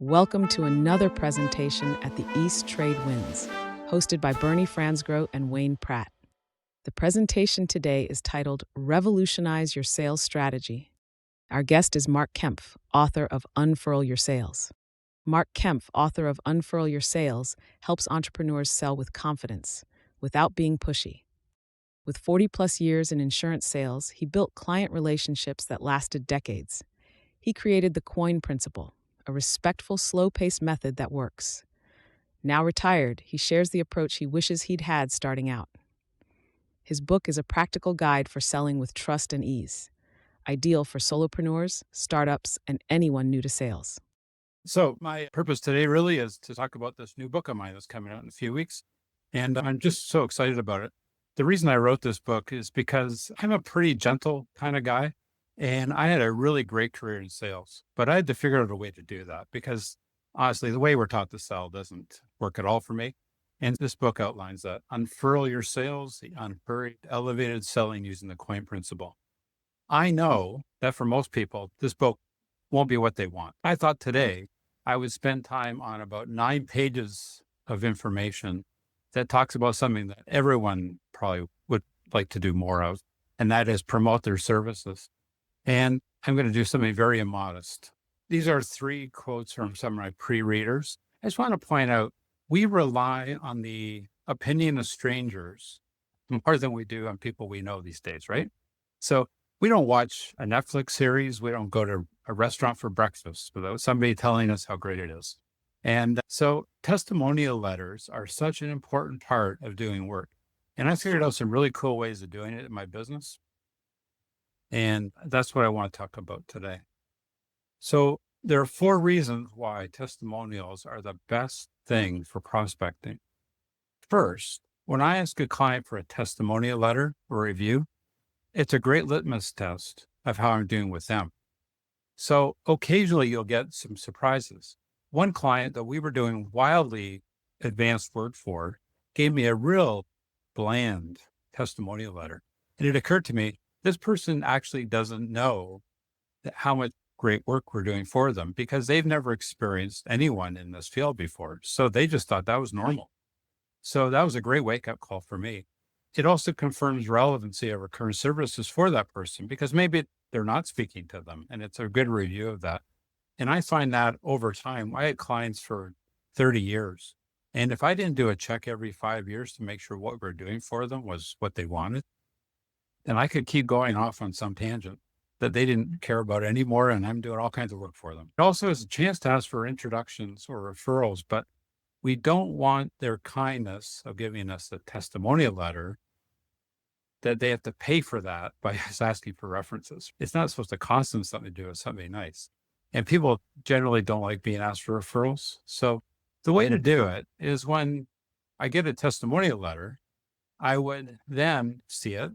Welcome to another presentation at the East Trade Winds, hosted by Franzgrote and Wayne Pratt. The presentation today is titled Revolutionize Your Sales Strategy. Our guest is Mark Kempf, author of Unfurl Your Sales. Mark Kempf, author of Unfurl Your Sales, helps entrepreneurs sell with confidence, without being pushy. With 40-plus years in insurance sales, he built client relationships that lasted decades. He created the Quoin Principle, a respectful, slow-paced method that works. Now retired, he shares the approach he wishes he'd had starting out. His book is a practical guide for selling with trust and ease, ideal for solopreneurs, startups, and anyone new to sales. So my purpose today really is to talk about this new book of mine that's coming out in a few weeks. And I'm just so excited about it. The reason I wrote this book is because I'm a pretty gentle kind of guy. And I had a really great career in sales, but I had to figure out a way to do that because honestly, the way we're taught to sell doesn't work at all for me. And this book outlines that. Unfurl Your Sales, the unhurried, elevated selling using the Quoin Principle. I know that for most people, this book won't be what they want. I thought today I would spend time on about 9 pages of information that talks about something that everyone probably would like to do more of, and that is promote their services. And I'm going to do something very immodest. These are 3 quotes from some of my pre-readers. I just want to point out, we rely on the opinion of strangers more than we do on people we know these days, right? So we don't watch a Netflix series. We don't go to a restaurant for breakfast without somebody telling us how great it is. And so testimonial letters are such an important part of doing work. And I figured out some really cool ways of doing it in my business. And that's what I want to talk about today. So there are 4 reasons why testimonials are the best thing for prospecting. First, when I ask a client for a testimonial letter or review, it's a great litmus test of how I'm doing with them. So occasionally you'll get some surprises. One client that we were doing wildly advanced work for gave me a real bland testimonial letter. And it occurred to me, this person actually doesn't know how much great work we're doing for them because they've never experienced anyone in this field before. So they just thought that was normal. So that was a great wake-up call for me. It also confirms relevancy of our current services for that person because maybe they're not speaking to them, and it's a good review of that. And I find that over time, I had clients for 30 years. And if I didn't do a check every 5 years to make sure what we're doing for them was what they wanted, then I could keep going off on some tangent that they didn't care about anymore, and I'm doing all kinds of work for them. It also is a chance to ask for introductions or referrals, but we don't want their kindness of giving us a testimonial letter that they have to pay for that by us asking for references. It's not supposed to cost them something to do with something nice. And people generally don't like being asked for referrals. So the way to do it is when I get a testimonial letter, I would then see it.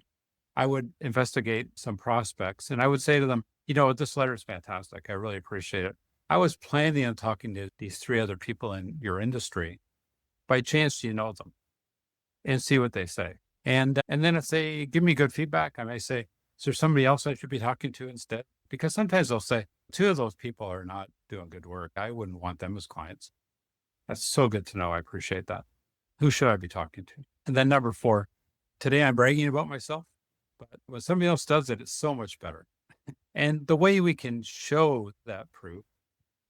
I would investigate some prospects and I would say to them, this letter is fantastic. I really appreciate it. I was planning on talking to these 3 other people in your industry. By chance, you know them, and see what they say. And then if they give me good feedback, I may say, is there somebody else I should be talking to instead? Because sometimes they'll say, 2 of those people are not doing good work. I wouldn't want them as clients. That's so good to know. I appreciate that. Who should I be talking to? And then number 4, today I'm bragging about myself, but when somebody else does it, it's so much better. And the way we can show that proof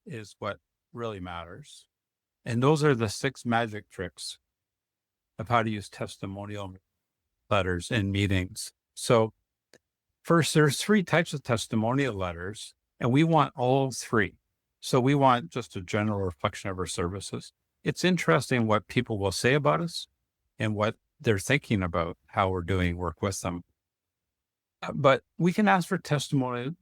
is what really matters. And those are the 6 magic tricks of how to use testimonial letters in meetings. So first, there's 3 types of testimonial letters, and we want all 3. So we want just a general reflection of our services. It's interesting what people will say about us and what they're thinking about how we're doing work with them. But we can ask for testimonial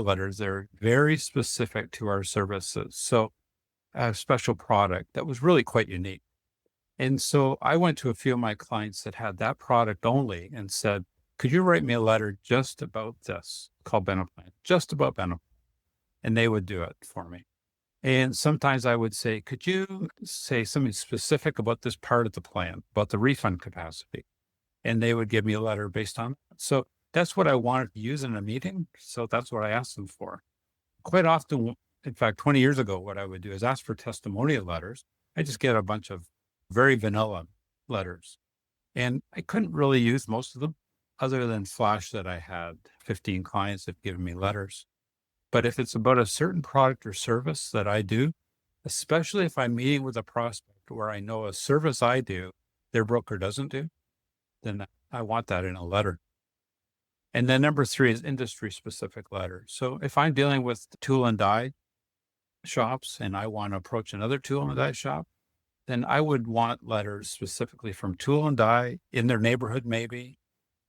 letters. They're very specific to our services. So a special product that was really quite unique. And so I went to a few of my clients that had that product only and said, could you write me a letter just about this called Beneplan, just about Beneplan? And they would do it for me. And sometimes I would say, could you say something specific about this part of the plan, about the refund capacity? And they would give me a letter based on that. So that's what I wanted to use in a meeting. So that's what I asked them for. Quite often In fact, 20 years ago, what I would do is ask for testimonial letters. I just get a bunch of very vanilla letters. And I couldn't really use most of them other than flash that I had 15 clients that given me letters. But if it's about a certain product or service that I do, especially if I'm meeting with a prospect where I know a service I do, their broker doesn't do, then I want that in a letter. And then number 3 is industry specific letters. So if I'm dealing with tool and die shops and I want to approach another tool and die shop, then I would want letters specifically from tool and die in their neighborhood, maybe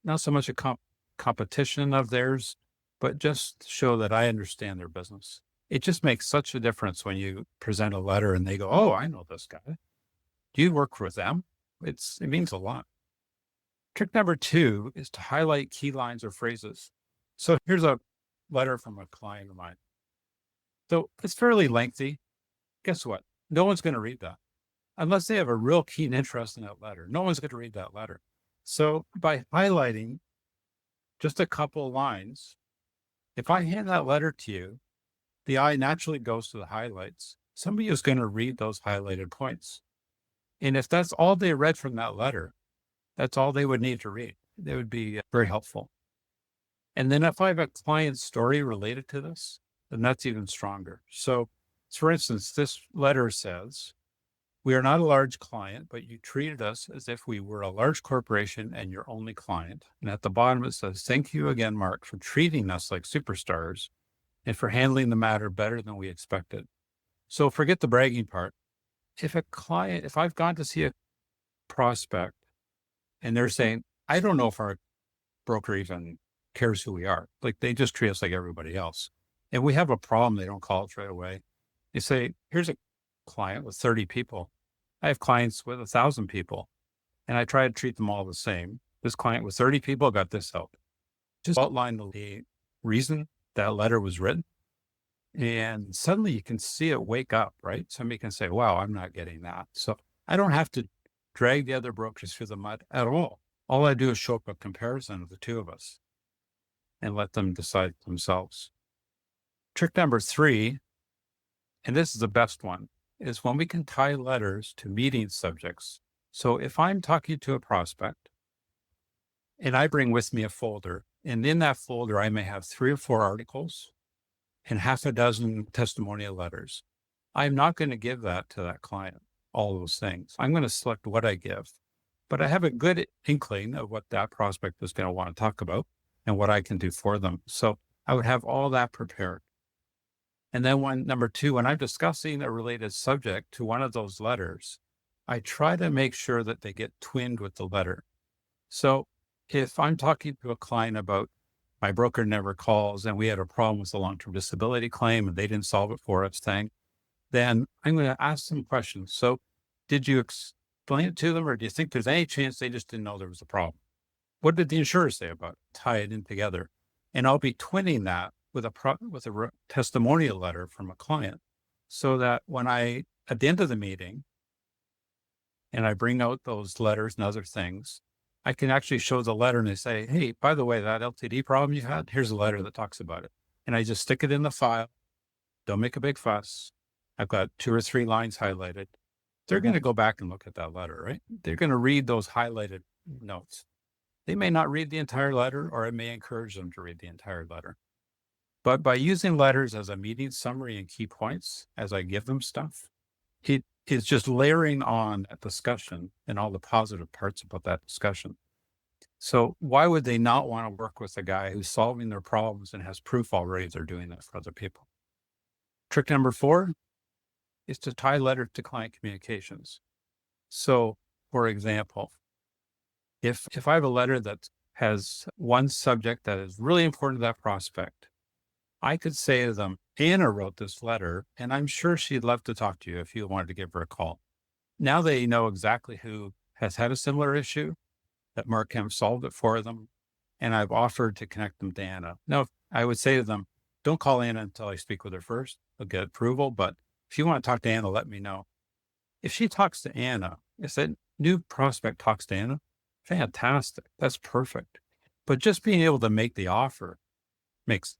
not so much a competition of theirs, but just show that I understand their business. It just makes such a difference when you present a letter and they go, "Oh, I know this guy. Do you work with them?" It means a lot. Trick number 2 is to highlight key lines or phrases. So here's a letter from a client of mine. So it's fairly lengthy. Guess what? No one's going to read that unless they have a real keen interest in that letter. No one's going to read that letter. So by highlighting just a couple of lines, if I hand that letter to you, the eye naturally goes to the highlights. Somebody is going to read those highlighted points. And if that's all they read from that letter, that's all they would need to read. They would be very helpful. And then if I have a client story related to this, then that's even stronger. So for instance, this letter says, "We are not a large client, but you treated us as if we were a large corporation and your only client." And at the bottom, it says, "Thank you again, Mark, for treating us like superstars and for handling the matter better than we expected." So forget the bragging part. If I've gone to see a prospect and they're saying, "I don't know if our broker even cares who we are. Like they just treat us like everybody else. And we have a problem. They don't call us right away." They say, "Here's a client with 30 people. I have clients with 1,000 people and I try to treat them all the same. This client with 30 people got this help." Just outline the reason that letter was written. And suddenly you can see it wake up, right? Somebody can say, "Wow, I'm not getting that." So I don't have to drag the other brokers through the mud at all. All I do is show up a comparison of the two of us and let them decide themselves. Trick number 3, and this is the best one, is when we can tie letters to meeting subjects. So if I'm talking to a prospect and I bring with me a folder, and in that folder, I may have 3 or 4 articles and half a dozen testimonial letters. I'm not going to give that to that client, all those things. I'm going to select what I give, but I have a good inkling of what that prospect is going to want to talk about and what I can do for them. So I would have all that prepared. And then number 2, when I'm discussing a related subject to one of those letters, I try to make sure that they get twinned with the letter. So if I'm talking to a client about my broker never calls and we had a problem with a long-term disability claim and they didn't solve it for us thing, then I'm going to ask some questions. So did you explain it to them, or do you think there's any chance they just didn't know there was a problem? What did the insurer say about it? Tie it in together. And I'll be twinning that with a testimonial letter from a client so that when at the end of the meeting, and I bring out those letters and other things, I can actually show the letter and they say, "Hey, by the way, that LTD problem you had, here's a letter that talks about it." And I just stick it in the file. Don't make a big fuss. I've got 2 or 3 lines highlighted. They're going to go back and look at that letter, right? They're going to read those highlighted notes. They may not read the entire letter, or it may encourage them to read the entire letter. But by using letters as a meeting summary and key points, as I give them stuff, it is just layering on a discussion and all the positive parts about that discussion. So why would they not want to work with a guy who's solving their problems and has proof already they're doing that for other people? Trick number 4 is to tie letters to client communications. So for example, if I have a letter that has one subject that is really important to that prospect, I could say to them, "Anna wrote this letter, and I'm sure she'd love to talk to you if you wanted to give her a call." Now they know exactly who has had a similar issue, that Mark Kempf solved it for them, and I've offered to connect them to Anna. Now, I would say to them, "Don't call Anna until I speak with her first. I'll get approval, but if you want to talk to Anna, let me know." If she talks to Anna, if that new prospect talks to Anna, fantastic. That's perfect. But just being able to make the offer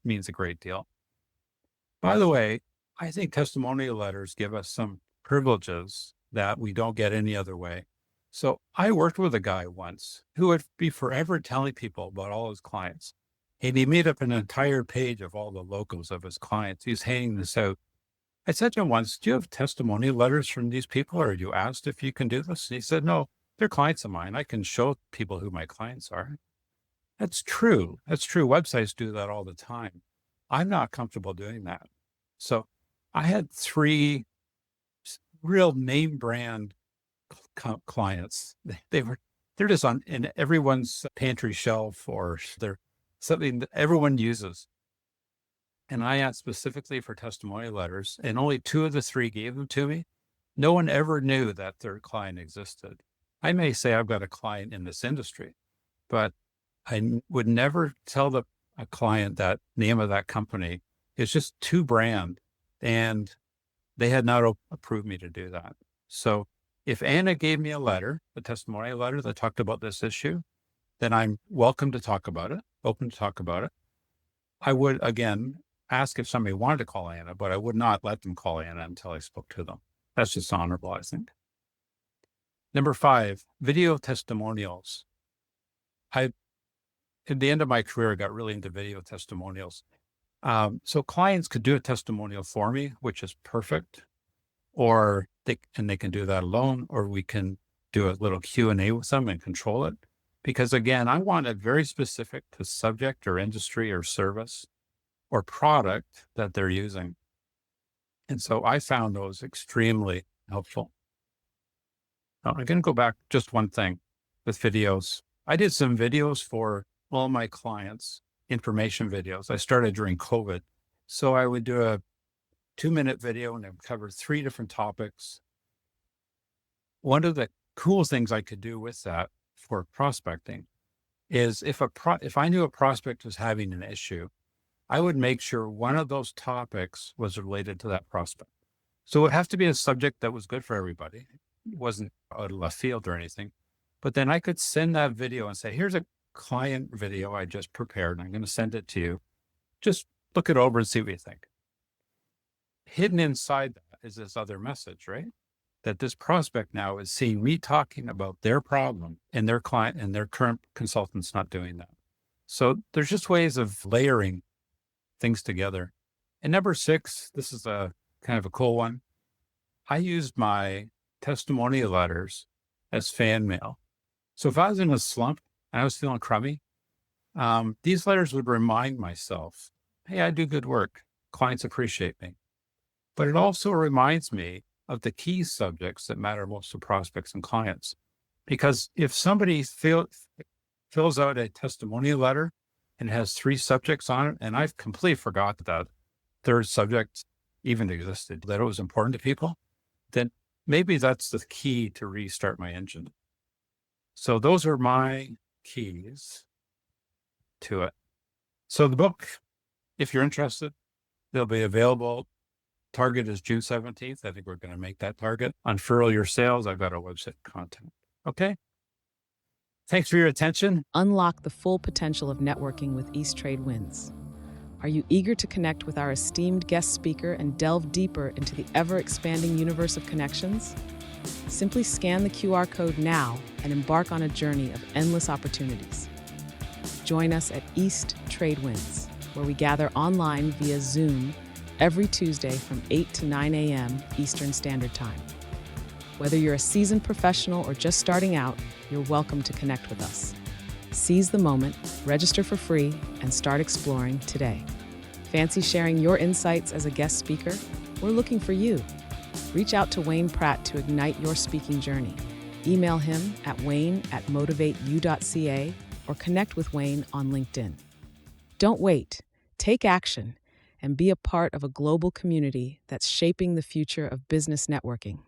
means a great deal. By the way, I think testimonial letters give us some privileges that we don't get any other way. So I worked with a guy once who would be forever telling people about all his clients. And he made up an entire page of all the logos of his clients. He's handing this out. I said to him once, "Do you have testimonial letters from these people? Or you asked if you can do this?" And he said, "No, they're clients of mine. I can show people who my clients are." That's true. That's true. Websites do that all the time. I'm not comfortable doing that. So I had three real name brand clients. They're just on in everyone's pantry shelf, or they're something that everyone uses. And I asked specifically for testimonial letters, and only two of the three gave them to me. No one ever knew that their client existed. I may say I've got a client in this industry, but would never tell a client that name of that company. It's just too brand, and they had not approved me to do that. So if Anna gave me a testimonial letter that talked about this issue, then I'm welcome to talk about it, open to talk about it. I would, again, ask if somebody wanted to call Anna, but I would not let them call Anna until I spoke to them. That's just honorable, I think. Number 5, video testimonials. At the end of my career, I got really into video testimonials. So clients could do a testimonial for me, which is perfect, or they can do that alone, or we can do a little Q&A with them and control it. Because again, I want it very specific to subject or industry or service or product that they're using. And so I found those extremely helpful. Now, I'm going to go back just one thing with videos. I did some videos for all my clients, information videos. I started during COVID. So I would do a 2-minute video and it would cover 3 different topics. One of the cool things I could do with that for prospecting is if I knew a prospect was having an issue, I would make sure one of those topics was related to that prospect. So it would have to be a subject that was good for everybody. It wasn't out of left field or anything. But then I could send that video and say, here's a client video I just prepared, and I'm going to send it to you. Just look it over and see what you think. Hidden inside that is this other message, right? That this prospect now is seeing me talking about their problem and their client and their current consultant's not doing that. So there's just ways of layering things together. And number 6, this is a kind of a cool one. I used my testimonial letters as fan mail. So if I was in a slump and I was feeling crummy, these letters would remind myself, hey, I do good work. Clients appreciate me. But it also reminds me of the key subjects that matter most to prospects and clients. Because if somebody fills out a testimonial letter and has 3 subjects on it, and I've completely forgot that 3rd subject even existed, that it was important to people, then maybe that's the key to restart my engine. So those are my keys to it. So the book, if you're interested, they'll be available. Target is June 17th. I think we're going to make that target. Unfurl Your Sales. I've got our website content. Okay. Thanks for your attention. Unlock the full potential of networking with East Trade Wins. Are you eager to connect with our esteemed guest speaker and delve deeper into the ever-expanding universe of connections? Simply scan the QR code now and embark on a journey of endless opportunities. Join us at East Trade Wins, where we gather online via Zoom every Tuesday from 8 to 9 a.m. Eastern Standard Time. Whether you're a seasoned professional or just starting out, you're welcome to connect with us. Seize the moment, register for free, and start exploring today. Fancy sharing your insights as a guest speaker? We're looking for you. Reach out to Wayne Pratt to ignite your speaking journey. Email him at wayne@motivateyou.ca or connect with Wayne on LinkedIn. Don't wait. Take action and be a part of a global community that's shaping the future of business networking.